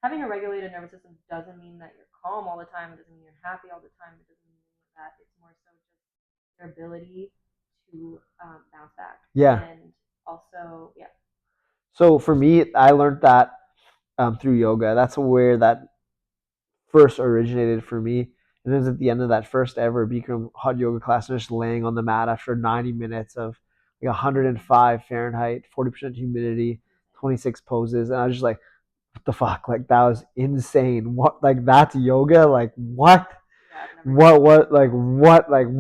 having a regulated nervous system doesn't mean that you're calm all the time. It doesn't mean you're happy all the time. It doesn't mean that. It's more so just your ability to bounce back. Yeah. And also, yeah. So for me, I learned that through yoga. That's where that first originated for me. And it was at the end of that first ever Bikram hot yoga class, just laying on the mat after 90 minutes of like 105 Fahrenheit, 40% humidity, 26 poses. And I was just like, what the fuck? Like, that was insane. What? Like, that's yoga? Like, what? Yeah, I've never done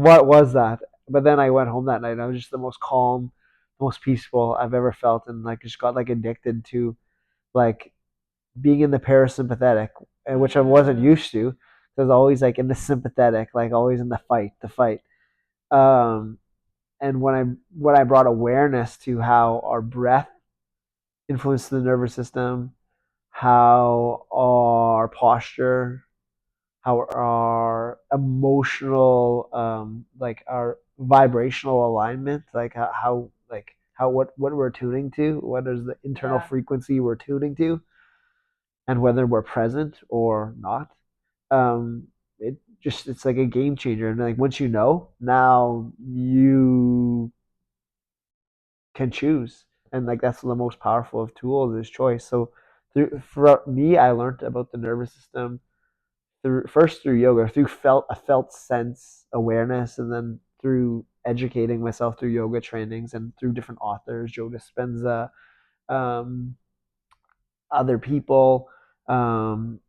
What was that? But then I went home that night and I was just the most calm, most peaceful I've ever felt. And like, just got like addicted to like being in the parasympathetic, and which I wasn't used to. I was always like in the sympathetic, like always in the fight. Um, and when I brought awareness to how our breath influences the nervous system, how our posture, how our emotional, like our vibrational alignment, like how what we're tuning to, what is the internal yeah. frequency we're tuning to, and whether we're present or not. It just it's like a game changer, and like once you know, now you can choose, and like that's the most powerful of tools is choice. So for me, I learned about the nervous system through yoga, through felt sense awareness, and then through educating myself through yoga trainings and through different authors, Joe Dispenza, um, other people, um,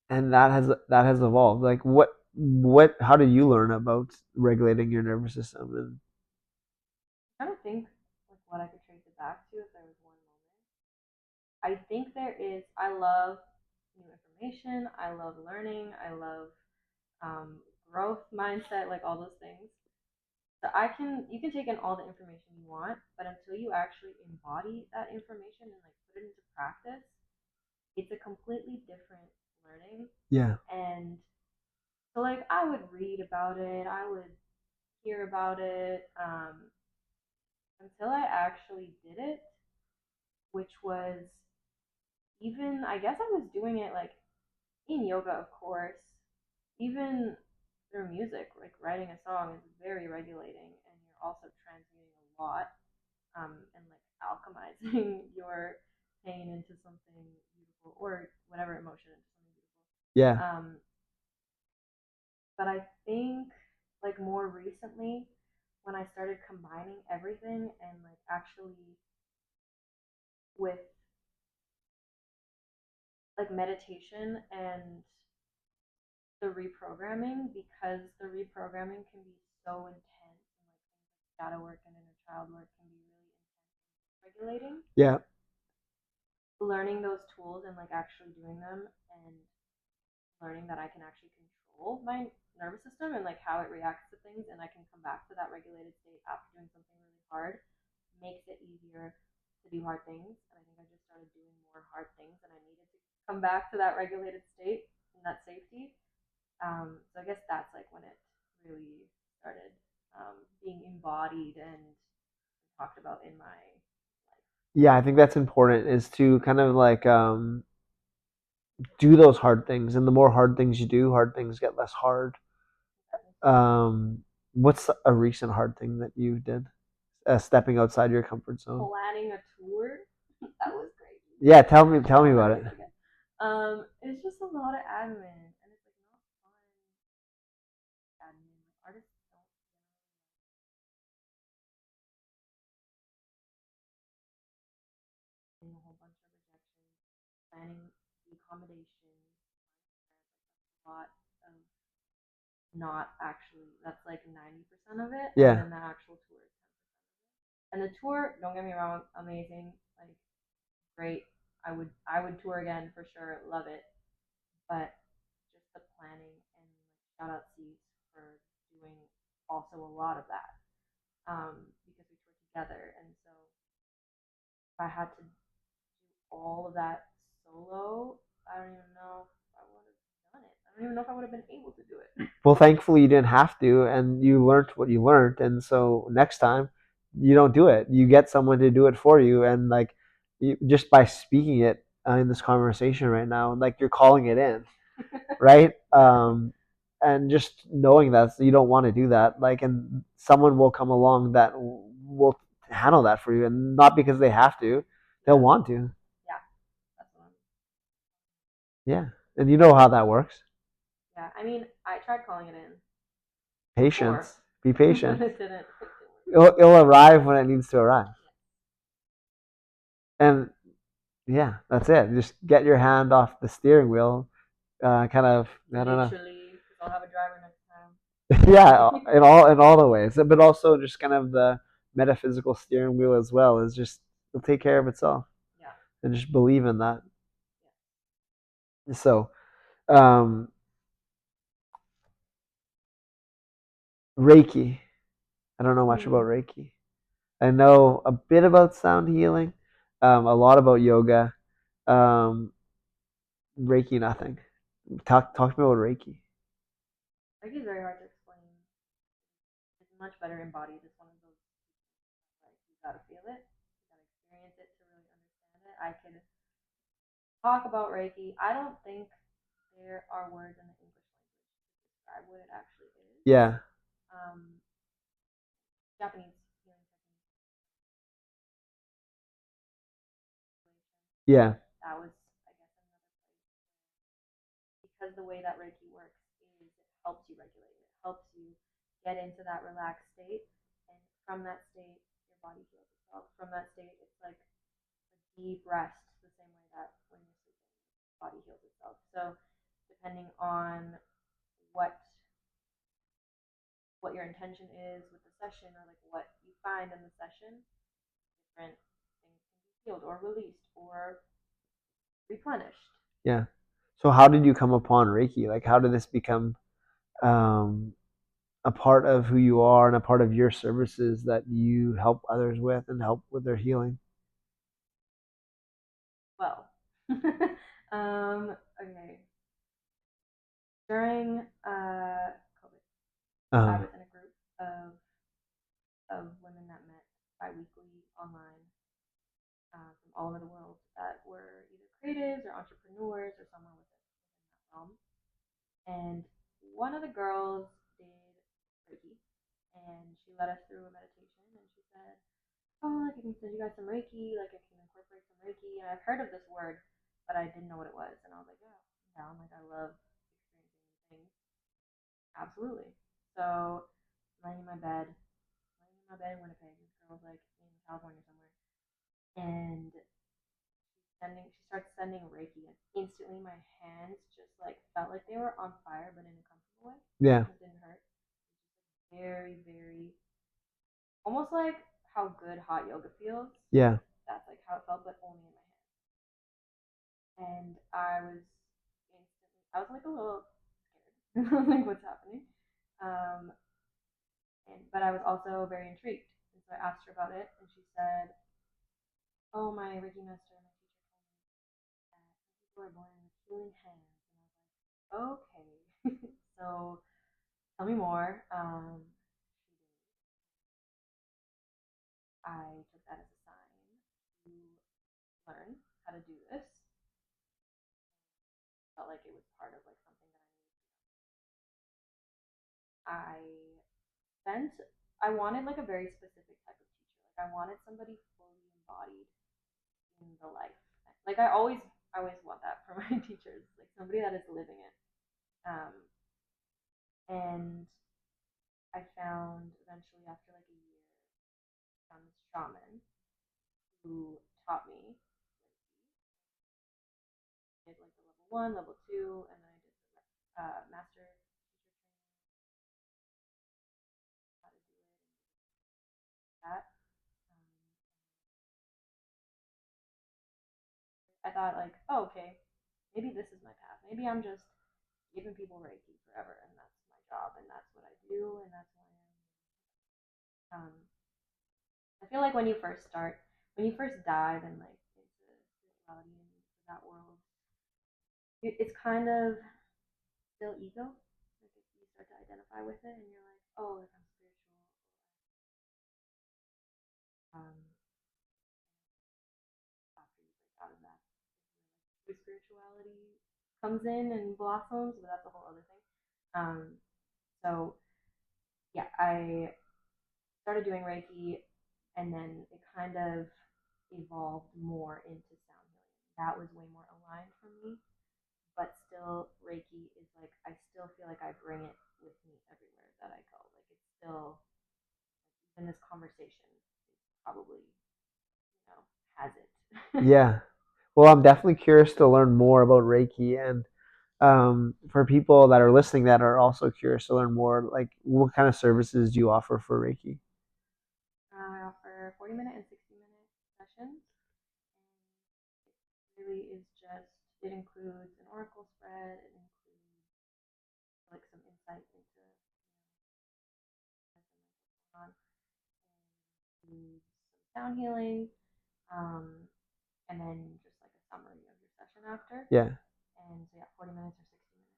and that has evolved. Like what how did you learn about regulating your nervous system? And I'm trying to think like what I could trace it back to if there was one moment. I think there is. I love new information. I love learning. I love um, growth mindset, like all those things. So you can take in all the information you want, but until you actually embody that information and like put it into practice, it's a completely different learning. yeah, And so like I would read about it, I would hear about it, until I actually did it, which was even I guess I was doing it like in yoga, of course, even through music, like writing a song is very regulating, and you're also transmuting a lot, and like alchemizing your pain into something beautiful or whatever emotion into something yeah, beautiful. But I think like more recently, when I started combining everything and like actually with like meditation and the reprogramming, because the reprogramming can be so intense and like things like shadow work and inner child work can be really intense and regulating. yeah, Learning those tools and like actually doing them and learning that I can actually control my nervous system and like how it reacts to things and I can come back to that regulated state after doing something really hard makes it easier to do hard things. And I think I just started doing more hard things and I needed to come back to that regulated state and that safety. So I guess that's like when it really started being embodied and talked about in my life. yeah. I think that's important is to kind of like do those hard things, and the more hard things you do, hard things get less hard. Um, what's a recent hard thing that you did? Stepping outside your comfort zone. Planning a tour, that was crazy. Yeah, tell me I'll about never it. forget. It's just a lot of admin, and it's like not fun admin. Like artists don't getting a whole bunch of rejections, planning the accommodations, a lot of not actually. That's like 90% of it, and Yeah, then the actual tour is 10%. And the tour, don't get me wrong, amazing, like great. I would tour again for sure, love it. But just the planning and like shout out C's for doing also a lot of that. Because we together. And so if I had to do all of that solo, I don't even know if I would have done it. I don't even know if I would have been able to do it. Well, thankfully you didn't have to, and you learned what you learned, and so next time you don't do it. You get someone to do it for you, and like just by speaking it in this conversation right now, like you're calling it in, right? And just knowing that you don't want to do that, like, and someone will come along that will handle that for you, and not because they have to, they'll Yeah. want to. Yeah, that's what I'm. Yeah, and you know how that works. Yeah, I mean, I tried calling it in before, Patience. Be but patient. it didn't. It didn't It'll arrive when it needs to arrive. And yeah, that's it. Just get your hand off the steering wheel. Kind of, I don't know. Literally, because I'll have a driver next time. Yeah, in all the ways, but also just kind of the metaphysical steering wheel as well is just it'll take care of itself, Yeah. and just believe in that. Yeah. So, um, Reiki. I don't know much about Hmm. Reiki. I know a bit about sound healing, a lot about yoga. Um, Reiki, nothing. Talk to me about Reiki. Reiki is very hard to explain. It's much better embodied. It's one of those like you gotta feel it, you gotta experience it to really understand it. I could talk about Reiki. I don't think there are words in the English language to describe what it actually is. Yeah, Um, Japanese healing technique. yeah, That was, I guess, another place because the way that Reiki works is it helps you regulate. It helps you get into that relaxed state, and from that state, your body heals itself. From that state, it's like a deep rest, the same way that when you're sleeping, your body heals itself. So, depending on what what your intention is with the session, or like what you find in the session, different things can be healed or released or replenished. yeah. So how did you come upon Reiki? Like, how did this become um, a part of who you are and a part of your services that you help others with and help with their healing? Well, okay. During COVID, I Uh, was in a group of women that met bi-weekly online from all over the world that were either creatives or entrepreneurs or somewhere within that realm. And one of the girls did Reiki, and she led us through a meditation, and she said, "Oh, like I can send you guys some Reiki, like I can incorporate some Reiki." And I've heard of this word, but I didn't know what it was, and I was like, "Yeah, I'm down. Like I love experiencing things, absolutely." So I'm laying in my bed in Winnipeg. This girl's like in California somewhere, and she starts sending Reiki, and instantly my hands just like felt like they were on fire, but in a comfortable way. yeah, It didn't hurt. Very, very, almost like how good hot yoga feels. yeah, That's like how it felt, but only in my hands. And I was like a little scared. I was like, what's happening? Um, but I was also very intrigued, and so I asked her about it, and she said, "Oh, my Reiki master, my teacher told me that some people are born with healing hands." And I was like, okay. So tell me more. I took that as a sign to learn how to do this. Felt like it was part of like something that I spent. I wanted like a very specific type of teacher. Like I wanted somebody fully embodied in the life. Like I always want that for my teachers. Like somebody that is living it. Um, and I found eventually after like a year, found this shaman who taught me. I did like the level one, level two, and then I did the master teacher training, how to do it, and that. Um, I thought like, oh, okay, maybe this is my path. Maybe I'm just giving people Reiki forever, and that's my job, and that's what I do, and that's who I am. I feel like when you first dive and like into spirituality and into that world, it's kind of still ego. Like if you start to identify with it and you're like, oh, like I'm spiritual. Um, After you break out of that, true spirituality comes in and blossoms, but that's a whole other thing. So yeah, I started doing Reiki, and then it kind of evolved more into sound healing. That was way more aligned for me, but still, Reiki is like I still feel like I bring it with me everywhere that I go. Like it's still in this conversation, it's probably has it. Yeah. Well, I'm definitely curious to learn more about Reiki, and for people that are listening that are also curious to learn more, like what kind of services do you offer for Reiki? I offer 40-minute and 60-minute sessions. And it really is just, it includes an oracle spread, it includes like some insight into what's going on, includes some sound healing, um, and then just like a summary of your session after. Yeah. And so yeah, 40 minutes or 60 minutes,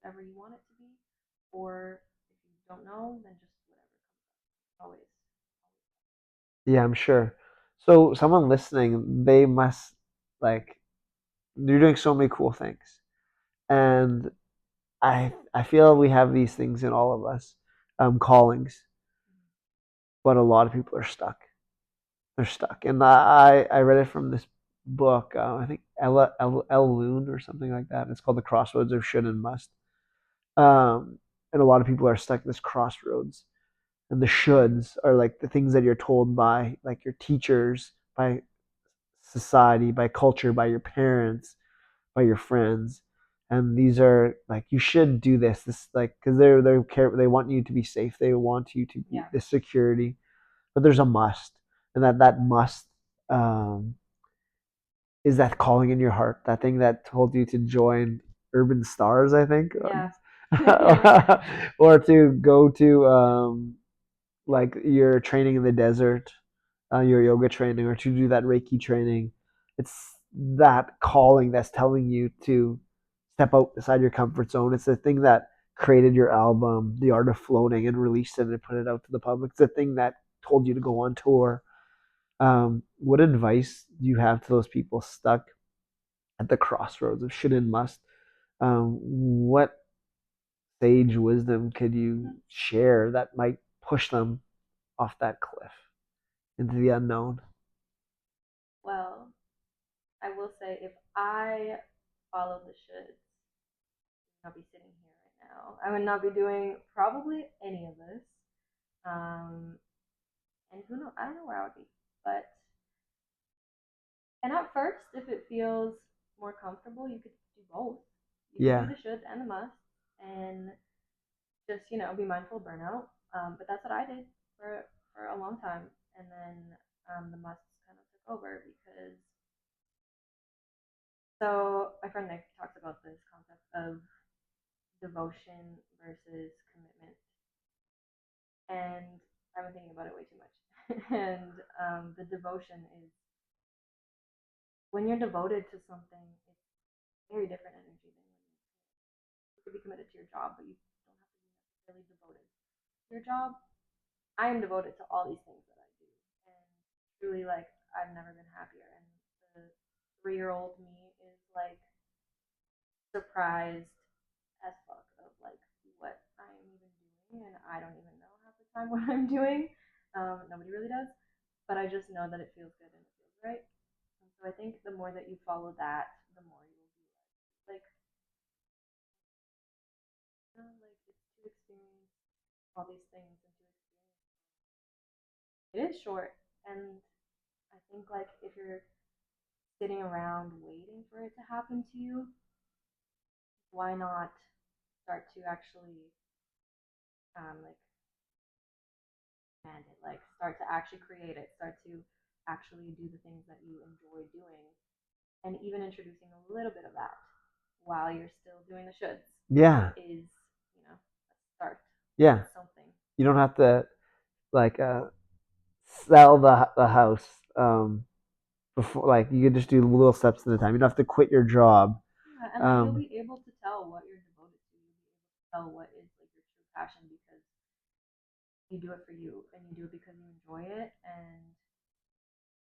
whatever you want it to be. Or if you don't know, then just whatever comes up. Always. Yeah, I'm sure. So someone listening, they must like you're doing so many cool things. And I feel we have these things in all of us, callings, but a lot of people are stuck. They're stuck. And I read it from this book, I think El Loon or something like that. It's called The Crossroads of Should and Must. And a lot of people are stuck at this crossroads. And the shoulds are like the things that you're told by like your teachers, by society, by culture, by your parents, by your friends. And these are like you should do this like because they want you to be safe, they want you to be Yeah. the security, but there's a must, and that must um, is that calling in your heart, that thing that told you to join Urban Stars, I think, Yeah. or to go to like your training in the desert, your yoga training, or to do that Reiki training. It's that calling that's telling you to step outside your comfort zone. It's the thing that created your album, The Art of Floating, and released it and put it out to the public. It's the thing that told you to go on tour. What advice do you have to those people stuck at the crossroads of should and must? What sage wisdom could you share that might push them off that cliff into the unknown? Well, I will say if I followed the shoulds, I would not be sitting here right now. I would not be doing probably any of this. Um, and who knows? I don't know where I would be. But and at first, if it feels more comfortable, you could do both. You could do Yeah, the shoulds and the musts, and just be mindful of burnout. But that's what I did for a long time, and then the musts kind of took over because so my friend Nick talks about this concept of devotion versus commitment, and I've been thinking about it way too much. And the devotion is when you're devoted to something, it's very different energy than when you could be committed to your job, but you don't have to be necessarily devoted to your job. I am devoted to all these things that I do, and truly, like I've never been happier. And the 3-year-old me is like surprised as fuck of like what I am even doing, and I don't even know half the time what I'm doing. Nobody really does, but I just know that it feels good and it feels right. And so I think the more that you follow that, the more you will be like it's to experience all these things and to experience. It is short, and I think like if you're sitting around waiting for it to happen to you, why not start to actually like command it, like start to actually create it, start to actually do the things that you enjoy doing, and even introducing a little bit of that while you're still doing the shoulds yeah, is, a start yeah. something. You don't have to. like sell the house before, like you could just do little steps at a time. You don't have to quit your job. Yeah, and like you'll Um, be able to tell what you're devoted to. You'll be able to tell what is like your true passion because you do it for you and you do it because you enjoy it, and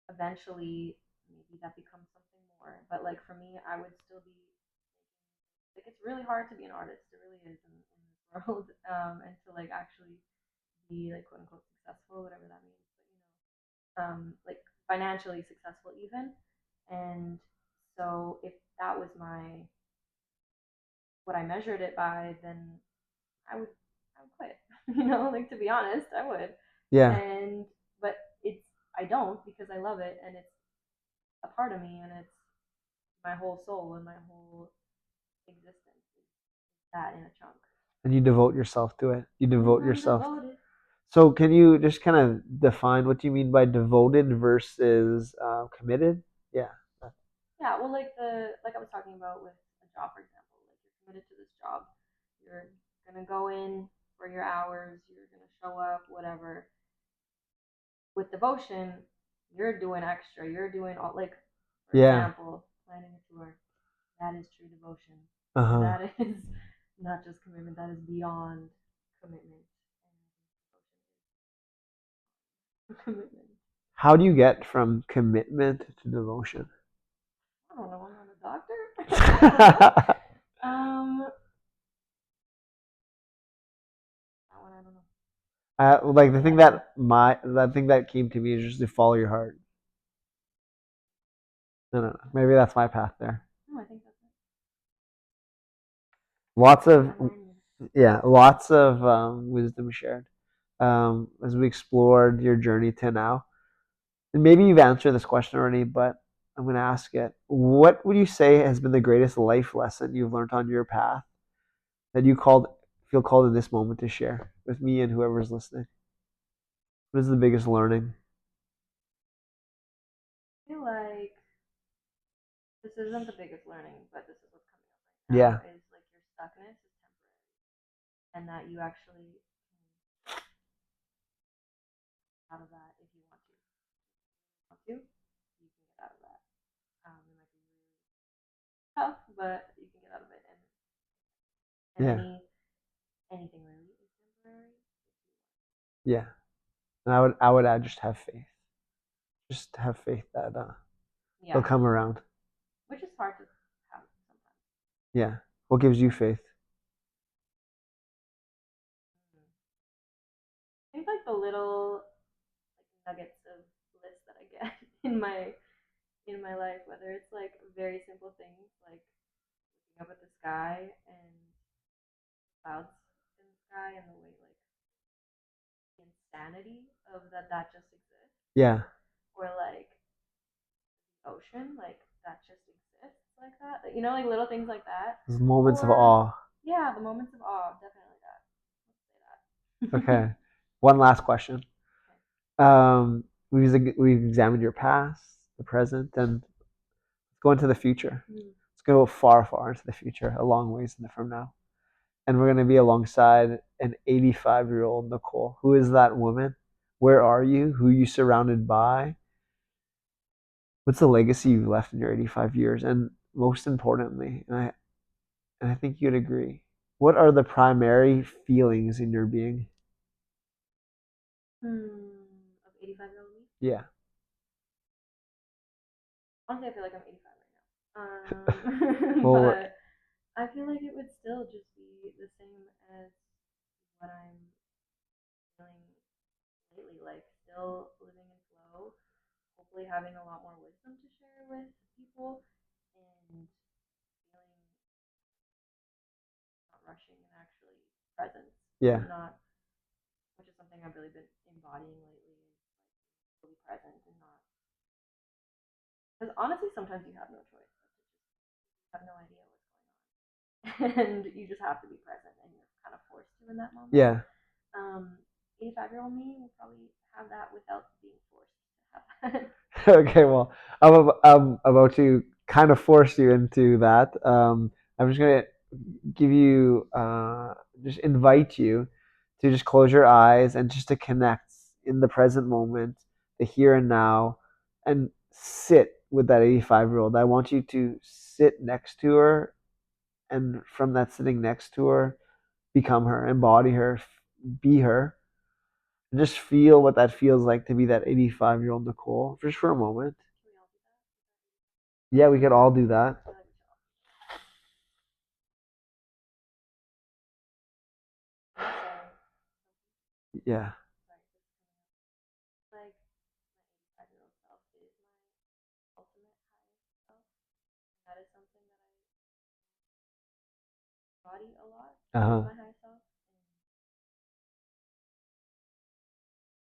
eventually maybe that becomes something more. But like for me, I would still be like it's really hard to be an artist. It really is in this world, and to like actually be like quote unquote successful, whatever that means. But like financially successful even. And so if that was my what I measured it by, then I would I would quit. Like to be honest, I would. yeah, And but it's I don't because I love it and it's a part of me and it's my whole soul and my whole existence is that in a chunk. and you devote yourself to it. You And devote I'm yourself. devoted. So can you just kind of define what you mean by devoted versus committed? Yeah. Yeah, well, like I was talking about with a job, for example, like you're committed to this job, you're gonna go in for your hours, you're gonna show up, whatever. With devotion, you're doing extra, you're doing all like, for Yeah. example, planning a tour. That is true devotion, Uh and huh. that is not just commitment, that is beyond commitment. And commitment. How do you get from commitment to devotion? I don't know. I'm not a doctor. I don't know. Um, that one I don't know. Like I don't know. the thing that came to me is just to follow your heart. No, no, no. Maybe that's my path there. No, I think that's it. Lots of Unlearning. yeah, lots of wisdom shared as we explored your journey to now. And maybe you've answered this question already, but I'm going to ask it. What would you say has been the greatest life lesson you've learned on your path that you feel called in this moment to share with me and whoever's listening? What is the biggest learning? I feel like this isn't the biggest learning, but this is what's coming up right now. Yeah, Is like your stuckness is temporary, and that you actually can get out of that if you want to. You can get out of that. It might be really tough, but you can get out of it, and yeah, anything really is temporary. yeah. And I would add just have faith. Just have faith that they'll Yeah, come around. which is hard to have sometimes. Yeah. What gives you faith? I think like the little like nuggets of bliss that I get in my life, whether it's like very simple things like looking up at the sky and clouds in the sky and the way like the insanity of that just exists, Yeah. or like ocean like that just exists like that. Like little things like that. Those moments of Or awe. yeah, the moments of awe, definitely that. Let's say that. Okay. One last question. Okay. We've examined your past, the present, and let's go into the future. Mm. Let's go far, far into the future, a long ways from now. And we're going to be alongside an 85-year-old Nicole. Who is that woman? Where are you? Who are you surrounded by? What's the legacy you've left in your 85 years? And most importantly, and I think you'd agree, what are the primary feelings in your being? Of 85-year-old me. Yeah. Honestly, I feel like I'm 85 right now. Well, But I feel like it would still just be the same as what I'm feeling lately. Like still living in flow, hopefully having a lot more wisdom to share with people, and feeling not rushing and actually present yeah. and not, which is something I've really been embodying lately, is like really present and not. Because honestly, sometimes you have no choice. You have no idea what's going on. And you just have to be present and you're kind of forced to in that moment. Yeah. 85-year-old me will probably have that without being forced to have that. Okay, well, I'm about to kind of force you into that. I'm just gonna give you, just invite you to just close your eyes and just to connect in the present moment, the here and now, and sit with that 85-year-old. I want you to sit next to her, and from that sitting next to her, become her, embody her, be her, and just feel what that feels like to be that 85-year-old Nicole, just for a moment. Yeah, we could all do that. Yeah. Like my 85-year-old self is my ultimate highest self. That is something that I embody a lot. Uh-huh. My highest self,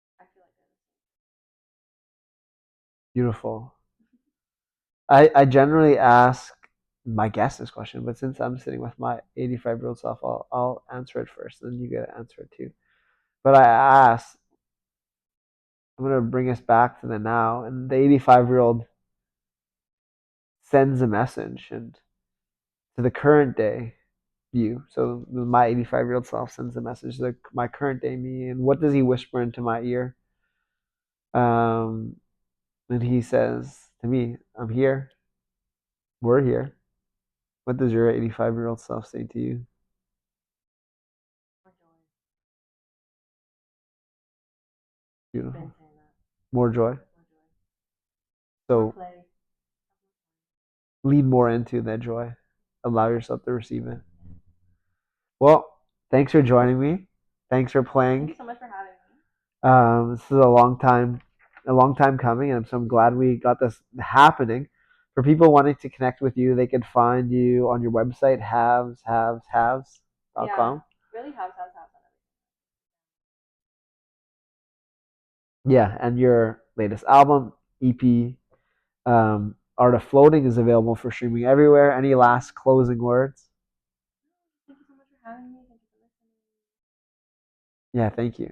and I feel like they're the same. Beautiful. I generally ask my guest this question, but since I'm sitting with my 85-year-old self, I'll answer it first, and then you get to answer it too. But I ask, I'm gonna bring us back to the now, and the 85-year-old sends a message, and to the current day you. So my 85-year-old self sends a message to my current day me, and what does he whisper into my ear? Um, and he says to me, "I'm here. We're here." What does your 85-year-old self say to you? More joy. Beautiful. Been saying that. More joy. More joy. More So play. lean more into that joy. Allow yourself to receive it. Well, thanks for joining me. Thanks for Thank you playing. so much for having me. This is a long time coming, and so I'm glad we got this happening. For people wanting to connect with you, they can find you on your website, Yeah, havesnhaveshavs.com. really have on everything. Yeah, and your latest album, EP, Art of Floating, is available for streaming everywhere. Any last closing words? Thank you so much for having me. Thank you for listening. Yeah, thank you.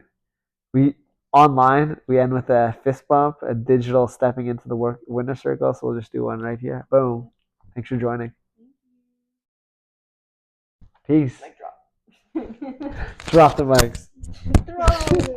We online we end with a fist bump, a digital stepping into the work winner circle. So we'll just do one right here. Boom. Thanks for joining. Thank Peace. you. Mic drop. Drop the mics. Throw.